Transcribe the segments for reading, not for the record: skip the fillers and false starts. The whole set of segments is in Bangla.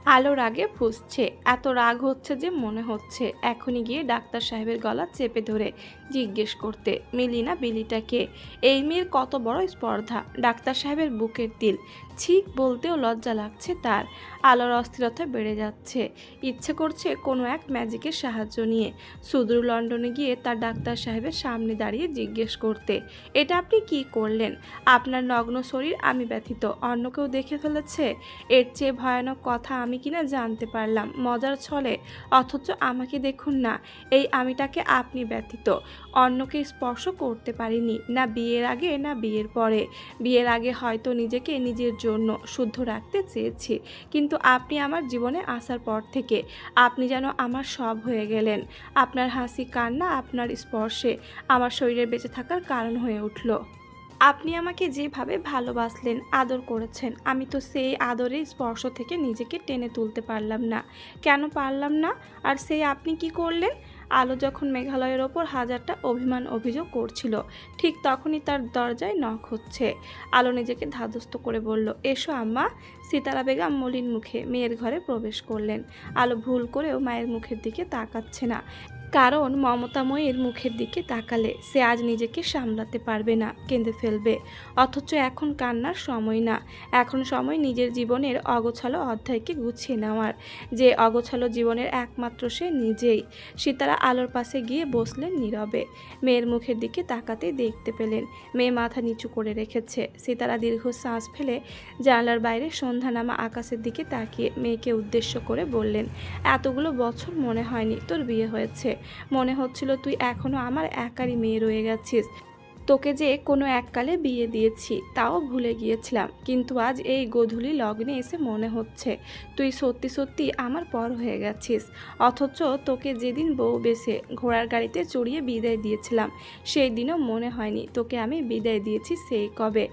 আলো রাগে ফুঁসছে। এত রাগ হচ্ছে যে মনে হচ্ছে এখনই গিয়ে ডাক্তার সাহেবের গলা চেপে ধরে জিজ্ঞেস করতে, মেলিনা বিলিটা কে? এই মেয়ের কত বড় স্পর্ধা! ডাক্তার সাহেবের বুকের তিল ছিক বলতেও লজ্জা লাগছে তার। আলোর অস্থিরতা বেড়ে যাচ্ছে। ইচ্ছে করছে কোনো এক ম্যাজিকের সাহায্য নিয়ে সুদূর লন্ডনে গিয়ে তার ডাক্তার সাহেবের সামনে দাঁড়িয়ে জিজ্ঞেস করতে, এটা আপনি কি করলেন? আপনার নগ্ন শরীর আমি ব্যথিত অন্য কেউ দেখে ফেলেছে? এর চেয়ে ভয়ানক কথা আমি কিনা জানতে পারলাম মজার ছলে, অথচ আমাকে দেখুন না, এই আমিটাকে আপনি ব্যতীত অন্যকে স্পর্শ করতে পারিনি, না বিয়ের আগে না বিয়ের পরে। বিয়ের আগে হয়তো নিজেকে নিজের জন্য শুদ্ধ রাখতে চেয়েছি, কিন্তু আপনি আমার জীবনে আসার পর থেকে আপনি যেন আমার সব হয়ে গেলেন। আপনার হাসি কান্না আপনার স্পর্শে আমার শরীরে বেঁচে থাকার কারণ হয়ে উঠল। আপনি আমাকে যেভাবে ভালোবাসলেন আদর করেছেন, আমি তো সেই আদরের স্পর্শ থেকে নিজেকে টেনে তুলতে পারলাম না। কেন পারলাম না? আর সেই আপনি কি করলেন? আলো যখন মেঘালয়ের ওপর হাজারটা অভিমান অভিযোগ করছিল, ঠিক তখনই তার দরজায় নখ হচ্ছে। আলো নিজেকে ধাতস্থ করে বলল, এসো আম্মা। সিতারা বেগম মলিন মুখে মেয়ের ঘরে প্রবেশ করলেন। আলো ভুল করেও মায়ের মুখের দিকে তাকাচ্ছে না, কারণ মমতাময়ীর মুখের দিকে তাকালে সে আজ নিজেকে সামলাতে পারবে না, কেঁদে ফেলবে। অথচ এখন কান্নার সময় না, এখন সময় নিজের জীবনের অগোছালো অধ্যায়কে গুছিয়ে নেওয়ার, যে অগোছালো জীবনের একমাত্র সে নিজেই। সিতারা আলোর পাশে গিয়ে বসলেন নীরবে। মেয়ের মুখের দিকে তাকাতে দেখতে পেলেন মেয়ে মাথা নিচু করে রেখেছে। সিতারা দীর্ঘ শ্বাস ফেলে জানলার বাইরে সন্ধ্যা নামা আকাশের দিকে তাকিয়ে মেয়েকে উদ্দেশ্য করে বললেন, এতগুলো বছর মনে হয়নি তোর বিয়ে হয়েছে। মনে হচ্ছিল তুই এখনো আমার একারই মেয়ে রয়ে গেছিস। তোকে যে কোনো এককালে বিয়ে দিয়েছি তাও ভুলে গিয়েছিলাম, কিন্তু আজ এই গোধূলি লগ্নে এসে মনে হচ্ছে তুই সত্যি সত্যি আমার পর হয়ে গেছিস। অথচ তোকে যেদিন বউ বেশে ঘোড়ার গাড়িতে চড়িয়ে বিদায় দিয়েছিলাম, সেই দিনও মনে হয়নি তোকে আমি বিদায় দিয়েছি সেই কবে।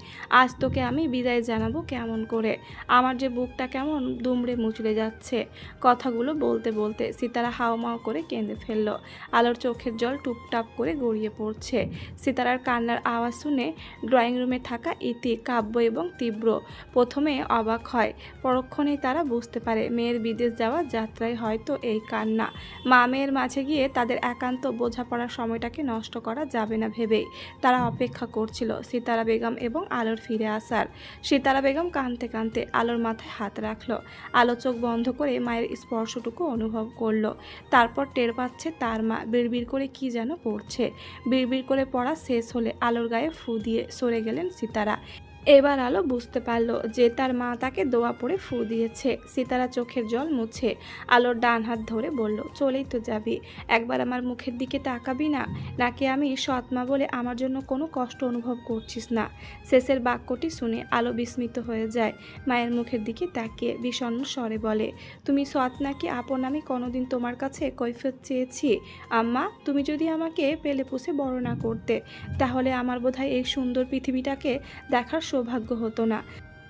আজ তোকে আমি বিদায় জানাবো কেমন করে? আমার যে বুকটা কেমন দুমড়ে মুচড়ে যাচ্ছে। কথাগুলো বলতে বলতে সিতারা হাওমাও করে কেঁদে ফেলল। আলোর চোখের জল টুপটাপ করে গড়িয়ে পড়ছে। সিতারার কান্নার আওয়াজ শুনে ড্রয়িং রুমে থাকা ইতি, কাব্য এবং তীব্র প্রথমে অবাক হয়, পরক্ষণেই তারা বুঝতে পারে মেয়ের বিদেশ যাওয়ার যাত্রায় হয়তো এই কান্না। মা মেয়ের মাঝে গিয়ে তাদের একান্ত বোঝাপড়ার সময়টাকে নষ্ট করা যাবে না ভেবেই তারা অপেক্ষা করছিল সিতারা বেগম এবং আলোর ফিরে আসার। সিতারা বেগম কাঁদতে কাঁদতে আলোর মাথায় হাত রাখলো। আলো চোখ বন্ধ করে মায়ের স্পর্শটুকু অনুভব করলো। তারপর টের পাচ্ছে তার মা বিড়বিড় করে কি যেন পড়ছে। বিড়বিড় করে পড়া শেষ হলে আলোর গায়ে ফু দিয়ে সরে গেলেন সিতারা। এবার আলো বুঝতে পারলো যে তার মা তাকে দোয়া পড়ে ফু দিয়েছে। সিতারা চোখের জল মুছে আলোর ডান হাত ধরে বলল, চলেই তো যাবি, একবার আমার মুখের দিকে তাকাবি না? নাকি আমি সৎ মা বলে আমার জন্য কোনো কষ্ট অনুভব করছিস না? শেষের বাক্যটি শুনে আলো বিস্মিত হয়ে যায়। মায়ের মুখের দিকে তাকিয়ে বিষণ্ণ স্বরে বলে, তুমি সৎ নাকি আপন আমি কোনোদিন তোমার কাছে কৈফিয়ত চেয়েছি? আম্মা, তুমি যদি আমাকে পেলে পুষে বড় না করতে, তাহলে আমার বোধহয় এই সুন্দর পৃথিবীটাকে দেখার সৌভাগ্য হতো না।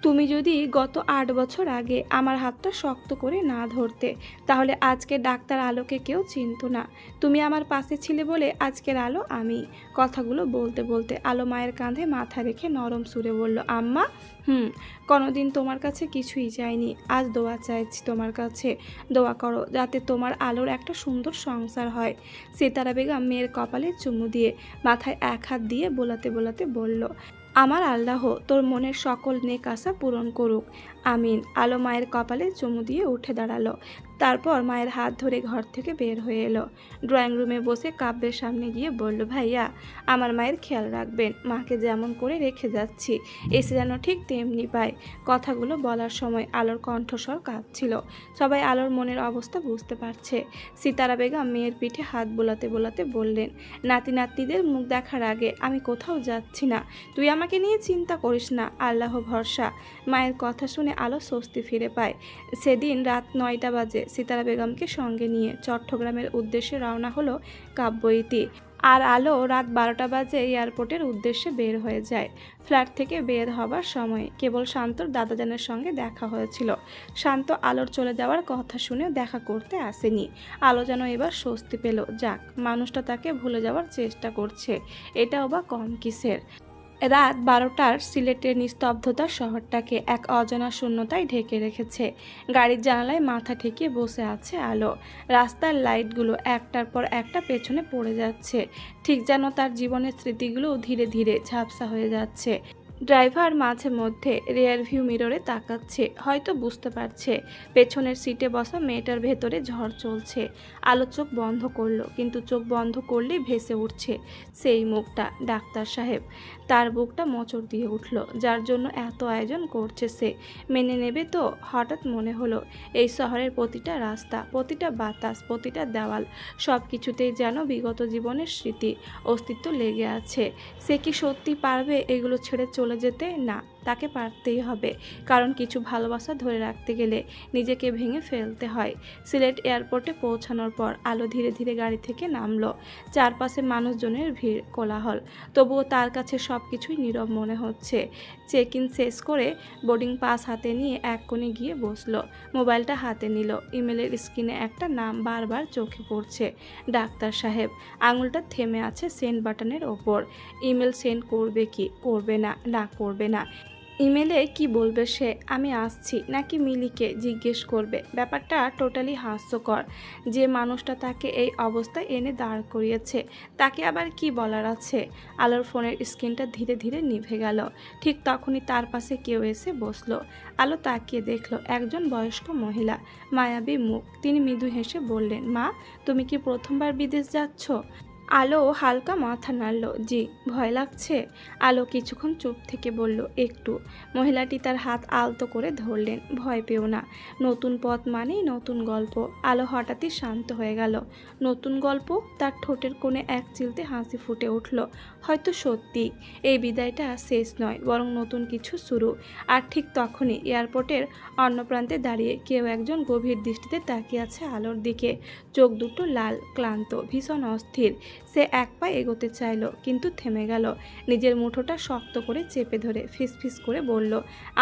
তুমি যদি গত ৮ বছর আগে আমার হাতটা শক্ত করে না ধরতে, তাহলে আজকে ডাক্তার আলোকে কেউ চিনত না। তুমি আমার পাশে ছিলে বলে আজকের আলো আমি। কথাগুলো বলতে বলতে আলো মায়ের কাঁধে মাথা রেখে নরম সুরে বলল, আম্মা, কোনোদিন তোমার কাছে কিছুই চাইনি, আজ দোয়া চাইছি তোমার কাছে। দোয়া করো যাতে তোমার আলোর একটা সুন্দর সংসার হয়। সিতারা বেগম মেয়ের কপালে চুমু দিয়ে মাথায় এক হাত দিয়ে বোলাতে বোলাতে বলল, আমার আল্লাহ তোর মনের সকল নেক আশা পূরণ করুক, আমিন। আলো মায়ের কপালে চুমু দিয়ে উঠে দাঁড়ালো। তারপর মায়ের হাত ধরে ঘর থেকে বের হয়ে এলো। ড্রয়িং রুমে বসে কাব্যের সামনে গিয়ে বলল, ভাইয়া, আমার মায়ের খেয়াল রাখবেন, মাকে যেমন করে রেখে যাচ্ছি এসে যেন ঠিক তেমনি পায়। কথাগুলো বলার সময় আলোর কণ্ঠস্বর কাঁপছিল। সবাই আলোর মনের অবস্থা বুঝতে পারছে। সিতারা বেগম মেয়ের পিঠে হাত বোলাতে বোলাতে বললেন, নাতি নাতনিদের মুখ দেখার আগে আমি কোথাও যাচ্ছি না, তুই আমাকে নিয়ে চিন্তা করিস না, আল্লাহ ভরসা। মায়ের কথা শুনে আলো স্বস্তি ফিরে পায়। সেদিন রাত ৯টা বাজে সিতারা বেগমকে সঙ্গে নিয়ে চট্টগ্রামের উদ্দেশ্যে রওনা হলো কাব্য ইতি। আর আলো রাত ১২টা বাজে এয়ারপোর্টের উদ্দেশ্যে বের হয়ে যায়। ফ্ল্যাট থেকে বের হবার সময় কেবল শান্তর দাদাজানের সঙ্গে দেখা হয়েছিল। শান্ত আলোর চলে যাওয়ার কথা শুনে দেখা করতে আসেনি। আলো যেন এবার স্বস্তি পেল, যাক, মানুষটা তাকে ভুলে যাওয়ার চেষ্টা করছে, এটাও বা কম কিসের। রাত 12টার সিলেটের নিস্তব্ধতা শহরটাকে এক অজানা শূন্যতায় ঢেকে রেখেছে। গাড়ির জানালায় মাথা ঠেকিয়ে বসে আছে আলো। রাস্তার লাইটগুলো একটার পর একটা পেছনে পড়ে যাচ্ছে, ঠিক যেন তার জীবনের স্মৃতিগুলো ধীরে ধীরে ঝাপসা হয়ে যাচ্ছে। ড্রাইভার মাঝে মধ্যে রিয়ার ভিউ মিররে তাকাচ্ছে, হয়তো বুঝতে পারছে পেছনের সিটে বসা মেয়েটার ভেতরে ঝড় চলছে। আলো চোখ বন্ধ করলো, কিন্তু চোখ বন্ধ করলেই ভেসে উঠছে সেই মুখটা, ডাক্তার সাহেব। তার বুকটা মোচড় দিয়ে উঠল। যার জন্য এত আয়োজন করছে সে মেনে নেবে তো? হঠাৎ মনে হলো এই শহরের প্রতিটা রাস্তা, প্রতিটা বাতাস, প্রতিটা দেওয়াল, সব কিছুতেই যেন বিগত জীবনের স্মৃতি, অস্তিত্ব লেগে আছে। সে কি সত্যি পারবে এগুলো ছেড়ে চলে যেতে? না, তাকে পারতেই হবে, কারণ কিছু ভালোবাসা ধরে রাখতে গেলে নিজেকে ভেঙে ফেলতে হয়। সিলেট এয়ারপোর্টে পৌঁছানোর পর আলো ধীরে ধীরে গাড়ি থেকে নামলো। চারপাশে মানুষজনের ভিড়, কোলাহল, তবুও তার কাছে সব কিছুই নীরব মনে হচ্ছে। চেক ইন শেষ করে বোর্ডিং পাস হাতে নিয়ে এক কোণে গিয়ে বসলো। মোবাইলটা হাতে নিল। ইমেলের স্ক্রিনে একটা নাম বারবার চোখে পড়ছে, ডাক্তার সাহেব। আঙুলটা থেমে আছে সেন্ড বাটনের ওপর। ইমেল সেন্ড করবে কি করবে না, না করবে না। ইমেলে কি বলবে সে? আমি আসছি, নাকি মিলিকে জিজ্ঞেস করবে? ব্যাপারটা টোটালি হাস্যকর। যে মানুষটা তাকে এই অবস্থায় এনে দাঁড় করিয়েছে, তাকে আবার কি বলার আছে? আলোর ফোনের স্ক্রিনটা ধীরে ধীরে নিভে গেল। ঠিক তখনই তার পাশে কেউ এসে বসলো। আলো তাকিয়ে দেখলো একজন বয়স্ক মহিলা, মায়াবী মুখ। তিনি মৃদু হেসে বললেন, মা, তুমি কি প্রথমবার বিদেশ যাচ্ছ? আলো হালকা মাথা নাড়ল। জি। ভয় লাগছে? আলো কিছুক্ষণ চুপ থেকে বলল, একটু। মহিলাটি তার হাত আলতো করে ধরলেন। ভয় পেও না, নতুন পথ মানেই নতুন গল্প। আলো হঠাৎই শান্ত হয়ে গেল। নতুন গল্প? তার ঠোঁটের কোণে এক চিলতে হাসি ফুটে উঠল। হয়তো সত্যি এই বিদায়টা শেষ নয়, বরং নতুন কিছু শুরু। আর ঠিক তখনই এয়ারপোর্টের অন্য প্রান্তে দাঁড়িয়ে কেউ একজন গভীর দৃষ্টিতে তাকিয়ে আছে আলোর দিকে। চোখ দুটো লাল, ক্লান্ত, ভীষণ অস্থির। সে এক পা এগোতে চাইল, কিন্তু থেমে গেল। নিজের মুঠোটা শক্ত করে চেপে ধরে ফিসফিস করে বলল,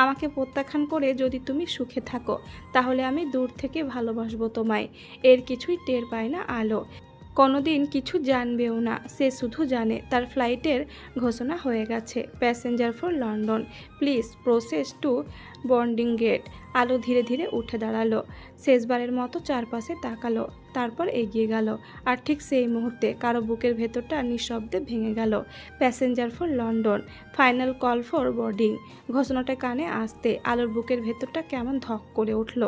আমাকে প্রত্যাখ্যান করে যদি তুমি সুখে থাকো, তাহলে আমি দূর থেকে ভালোবাসবো তোমায়। এর কিছুই টের পায় না আলো, কোনোদিন কিছু জানবেও না। সে শুধু জানে তার ফ্লাইটের ঘোষণা হয়ে গেছে, passenger for London, please proceed to boarding gate. আলো ধীরে ধীরে উঠে দাঁড়ালো, শেষবারের মতো চারপাশে তাকালো, তারপর এগিয়ে গেল। আর ঠিক সেই মুহূর্তে কারো বুকের ভেতরটা নিঃশব্দে ভেঙে গেল। Passenger for London, final call for boarding. ঘোষণাটা কানে আসতে আলোর বুকের ভেতরটা কেমন ধক করে উঠল,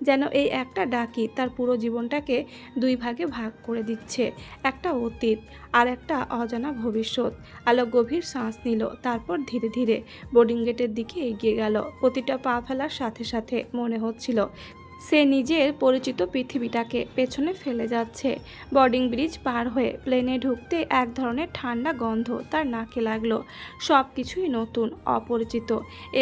যেন এই একটা ডাকই তার পুরো জীবনটাকে দুই ভাগে ভাগ করে দিচ্ছে। একটা অতীত আর একটা অজানা ভবিষ্যৎ। আলো গভীর শ্বাস নিল, তারপর ধীরে ধীরে বোর্ডিং গেটের দিকে এগিয়ে গেল। প্রতিটা পা ফেলার সাথে সাথে মনে হচ্ছিল সে নিজের পরিচিত পৃথিবীটাকে পেছনে ফেলে যাচ্ছে। বোর্ডিং ব্রিজ পার হয়ে প্লেনে ঢুকতে এক ধরনের ঠান্ডা গন্ধ তার নাকে লাগলো। সব কিছুই নতুন, অপরিচিত।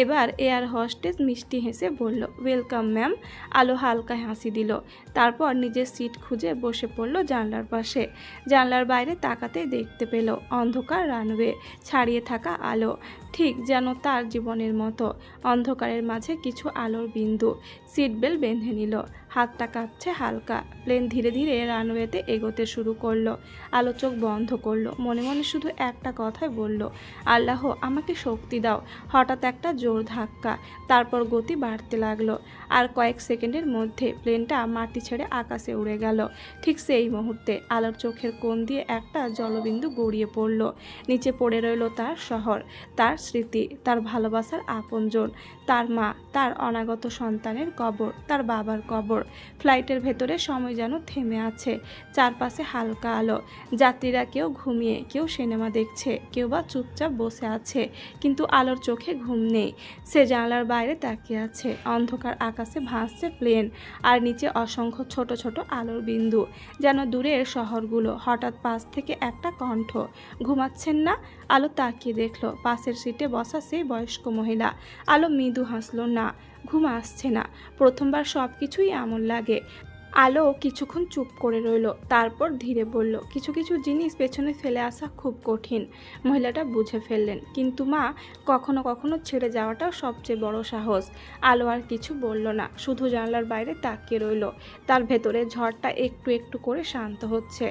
এবার এয়ার হোস্টেস মিষ্টি হেসে বলল, ওয়েলকাম ম্যাম। আলো হালকা হাসি দিল, তারপর নিজের সিট খুঁজে বসে পড়ল জানলার পাশে। জানলার বাইরে তাকাতে দেখতে পেল অন্ধকার রানওয়ে, ছাড়িয়ে থাকা আলো, ঠিক যেন তার জীবনের মতো। অন্ধকারের মাঝে কিছু আলোর বিন্দু। সিট বেল্ট বেঁধে নিল, হাতটা কাঁপছে হালকা। প্লেন ধীরে ধীরে রানওয়েতে এগোতে শুরু করলো। আলো চোখ বন্ধ করলো, মনে মনে শুধু একটা কথাই বলল, আল্লাহ আমাকে শক্তি দাও। হঠাৎ একটা জোর ধাক্কা, তারপর গতি বাড়তে লাগলো। আর কয়েক সেকেন্ডের মধ্যে প্লেনটা মাটি ছেড়ে আকাশে উড়ে গেল। ঠিক সেই মুহূর্তে আলোর চোখের কোণ দিয়ে একটা জলবিন্দু গড়িয়ে পড়ল। নিচে পড়ে রইল তার শহর, তার স্মৃতি, তার ভালোবাসার আপনজন, তার মা, তার অনাগত সন্তানের কবর, তার বাবার কবর। ফ্লাইটের ভেতরে সময় যেন থেমে আছে। চারপাশে হালকা আলো। যাত্রীরা কেউ ঘুমিয়ে, কেউ সিনেমা দেখছে, কেউ বা চুপচাপ বসে আছে, কিন্তু আলোর চোখে ঘুম নেই। সে জানালার বাইরে তাকিয়ে আছে। অন্ধকার আকাশে ভাসছে প্লেন, আর নিচে অসংখ্য ছোট ছোট আলোর বিন্দু, যেন দূরের শহরগুলো। হঠাৎ পাশ থেকে একটা কণ্ঠ, ঘুমাচ্ছেন না? আলো তাকিয়ে দেখলো পাশের সিটে বসা সেই বয়স্ক মহিলা। আলো মৃদু হাসলো, না, ঘুম আসছে না। প্রথমবার সব কিছুই এমন লাগে। আলো কিছুক্ষণ চুপ করে রইল, তারপর ধীরে বলল, কিছু কিছু জিনিস পেছনে ফেলে আসা খুব কঠিন। মহিলাটা বুঝে ফেললেন, কিন্তু মা, কখনো কখনো ছেড়ে যাওয়াটাও সবচেয়ে বড় সাহস। আলো আর কিছু বলল না, শুধু জানলার বাইরে তাকিয়ে রইল। তার ভেতরে ঝড়টা একটু একটু করে শান্ত হচ্ছে।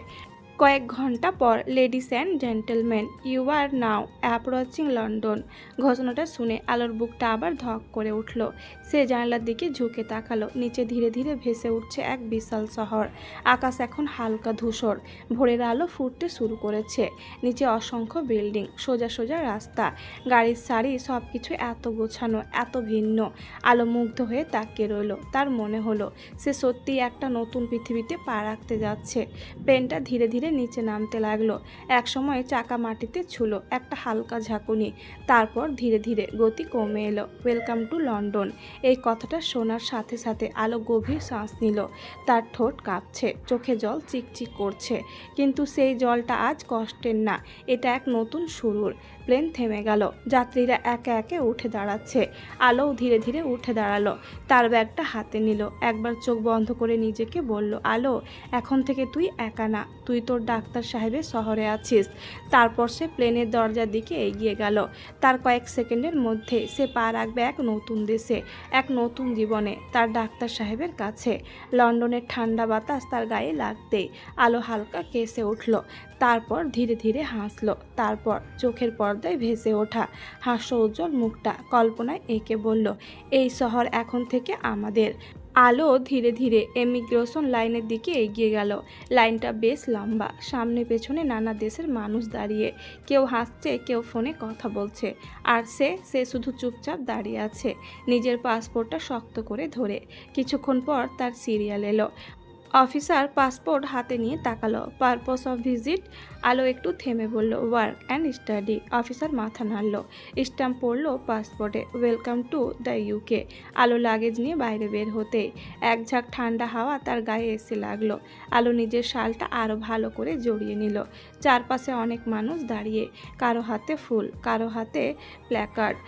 কয়েক ঘন্টা পর, ladies and gentleman, you are now approaching London. ঘোষণাটা শুনে আলোর বুকটা আবার ধক করে উঠল। সে জানালার দিকে ঝুঁকে তাকালো। নিচে ধীরে ধীরে ভেসে উঠছে এক বিশাল শহর। আকাশ এখন হালকা ধূসর। ভোরের আলো ফুটতে শুরু করেছে। নিচে অসংখ্য বিল্ডিং, সোজা সোজা রাস্তা, গাড়ির সারি, সব কিছু এত গোছানো, এত ভিন্ন। আলো মুগ্ধ হয়ে তাকিয়ে রইল। তার মনে হলো সে সত্যিই একটা নতুন পৃথিবীতে পা রাখতে যাচ্ছে। প্লেনটা ধীরে ধীরে নিচে নামতে লাগলো। একসময় চাকা মাটিতে ছুলো, একটা হালকা ঝাঁকুনি, তারপর ধীরে ধীরে গতি কমে এলো। Welcome to London. এই কথাটা শোনার সাথে সাথে আলো গভীর শ্বাস নিল। তার ঠোঁট কাঁপছে, চোখে জল চিকচিক করছে, কিন্তু সেই জলটা আজ কষ্টের না, এটা এক নতুন শুরুর। প্লেন থেমে গেল। যাত্রীরা একে একে উঠে দাঁড়াচ্ছে। আলোও ধীরে ধীরে উঠে দাঁড়ালো। তার ব্যাগটা হাতে নিল। একবার চোখ বন্ধ করে নিজেকে বলল, আলো, এখন থেকে তুই একা না, তুই তোর ডাক্তার সাহেবের শহরে আছিস। তারপর সে প্লেনের দরজার দিকে এগিয়ে গেল। তার কয়েক সেকেন্ডের মধ্যে সে পা রাখবে এক নতুন দেশে, এক নতুন জীবনে, তার ডাক্তার সাহেবের কাছে। লন্ডনের ঠান্ডা বাতাস তার গায়ে লাগতেই আলো হালকা কেসে উঠল। তারপর ধীরে ধীরে হাসলো। তারপর চোখের পর্দায় ভেসে ওঠা হাস্য উজ্জ্বল মুখটা কল্পনায় এঁকে বলল, এই শহর এখন থেকে আমাদের। আলো ধীরে ধীরে এমিগ্রেশন লাইনের দিকে এগিয়ে গেল। লাইনটা বেশ লম্বা। সামনে পেছনে নানা দেশের মানুষ দাঁড়িয়ে, কেউ হাসছে, কেউ ফোনে কথা বলছে, আর সে শুধু চুপচাপ দাঁড়িয়ে আছে, নিজের পাসপোর্টটা শক্ত করে ধরে। কিছুক্ষণ পর তার সিরিয়াল এলো। অফিসার পাসপোর্ট হাতে নিয়ে তাকালো। Purpose of visit? আলো একটু থেমে বলল, ওয়ার্ক অ্যান্ড স্টাডি। অফিসার মাথা নাড়ল, স্ট্যাম্প পড়ল পাসপোর্টে, ওয়েলকাম টু দ্য ইউকে। আলো লাগেজ নিয়ে বাইরে বের হতে এক ঝাঁক ঠান্ডা হাওয়া তার গায়ে এসে লাগলো। আলো নিজের শালটা আরও ভালো করে জড়িয়ে নিল। চারপাশে অনেক মানুষ দাঁড়িয়ে, কারো হাতে ফুল, কারো হাতে প্ল্যাকার্ড।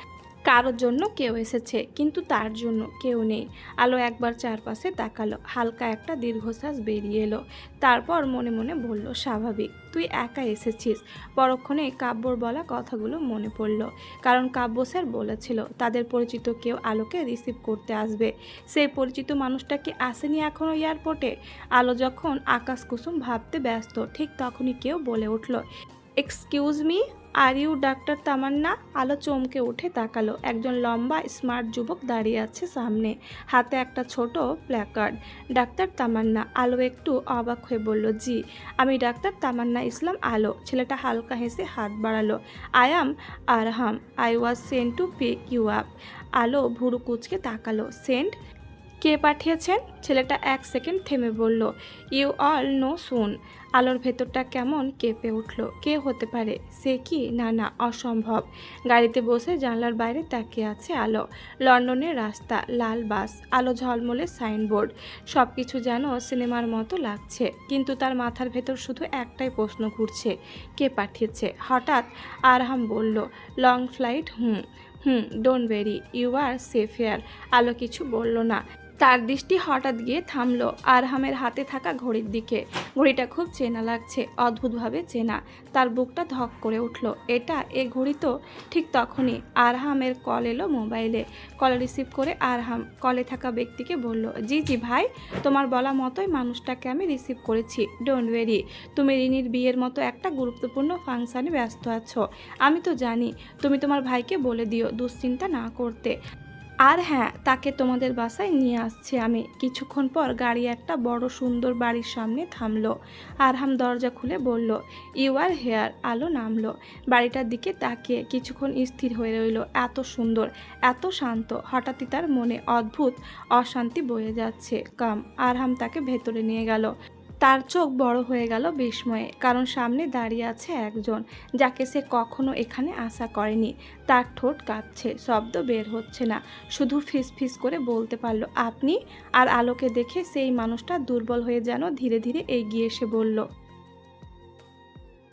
কারোর জন্য কেউ এসেছে, কিন্তু তার জন্য কেউ নেই। আলো একবার চারপাশে তাকালো। হালকা একটা দীর্ঘশ্বাস বেরিয়ে এলো। তারপর মনে মনে বলল, স্বাভাবিক, তুই একা এসেছিস। পরক্ষণে কাব্যর বলা কথাগুলো মনে পড়ল। কারণ কাব্য স্যার বলেছিল তাদের পরিচিত কেউ আলোকে রিসিভ করতে আসবে। সেই পরিচিত মানুষটা কি আসেনি এখনও এয়ারপোর্টে? আলো যখন আকাশ কুসুম ভাবতে ব্যস্ত, ঠিক তখনই কেউ বলে উঠল, excuse me, are you doctor Tamanna? আলো চমকে উঠে তাকালো। একজন লম্বা স্মার্ট যুবক দাঁড়িয়ে আছে সামনে, হাতে একটা ছোট প্ল্যাকার্ড। ডাক্তার তামান্না? আলো একটু অবাক হয়ে বলল, জি, আমি ডাক্তার তামান্না ইসলাম আলো। ছেলেটা হালকা হেসে হাত বাড়ালো। I am Arham, I was sent to pick you up. আলো ভুরু কুচকে তাকালো। সেন্ট? কে পাঠিয়েছেন? ছেলেটা এক সেকেন্ড থেমে বলল, ইউ অল নো সুন। আলোর ভেতরটা কেমন কেঁপে উঠল। কে হতে পারে? সে কি? না না, অসম্ভব। গাড়িতে বসে জানলার বাইরে তাকিয়ে আছে আলো। লন্ডনের রাস্তা, লাল বাস, আলো ঝলমলে সাইনবোর্ড, সব কিছু যেন সিনেমার মতো লাগছে। কিন্তু তার মাথার ভেতর শুধু একটাই প্রশ্ন ঘুরছে, কে পাঠিয়েছে? হঠাৎ আরহাম বলল, long flight? Don't worry, you are safe here. আলো কিছু বলল না। তার দৃষ্টি হঠাৎ গিয়ে থামলো আরহামের হাতে থাকা ঘড়ির দিকে। ঘড়িটা খুব চেনা লাগছে, অদ্ভুতভাবে চেনা। তার বুকটা ধক করে উঠল। এ ঘড়ি তো। ঠিক তখনই আরহামের কল এলো মোবাইলে। কল রিসিভ করে আরহাম কলে থাকা ব্যক্তিকে বলল, জি জি ভাই, তোমার বলা মতোই মানুষটাকে আমি রিসিভ করেছি। ডোন্ট ওয়ারি, তুমি রিনির বিয়ের মতো একটা গুরুত্বপূর্ণ ফাংশানে ব্যস্ত আছো। আমি তো জানি। তুমি তোমার ভাইকে বলে দিও দুশ্চিন্তা না করতে। আর হ্যাঁ, তাকে তোমাদের বাসায় নিয়ে আসছে আমি। কিছুক্ষণ পর গাড়ি একটা বড় সুন্দর বাড়ির সামনে থামলো। আরহাম দরজা খুলে বলল, ইউ আর হেয়ার। আলো নামলো। বাড়িটার দিকে তাকিয়ে কিছুক্ষণ স্থির হয়ে রইল। এত সুন্দর, এত শান্ত। হঠাৎই তার মনে অদ্ভুত অশান্তি বয়ে যাচ্ছে। আরহাম তাকে ভেতরে নিয়ে গেল। তার চোখ বড় হয়ে গেল বিস্ময়ে, কারণ সামনে দাঁড়িয়ে আছে একজন যাকে সে কখনো এখানে আশা করেনি। তার ঠোঁট কাঁপছে, শব্দ বের হচ্ছে না, শুধু ফিস ফিস করে বলতে পারল, আপনি? আর আলোকে দেখে সেই মানুষটা দুর্বল হয়ে যেন ধীরে ধীরে এগিয়ে এসে বলল,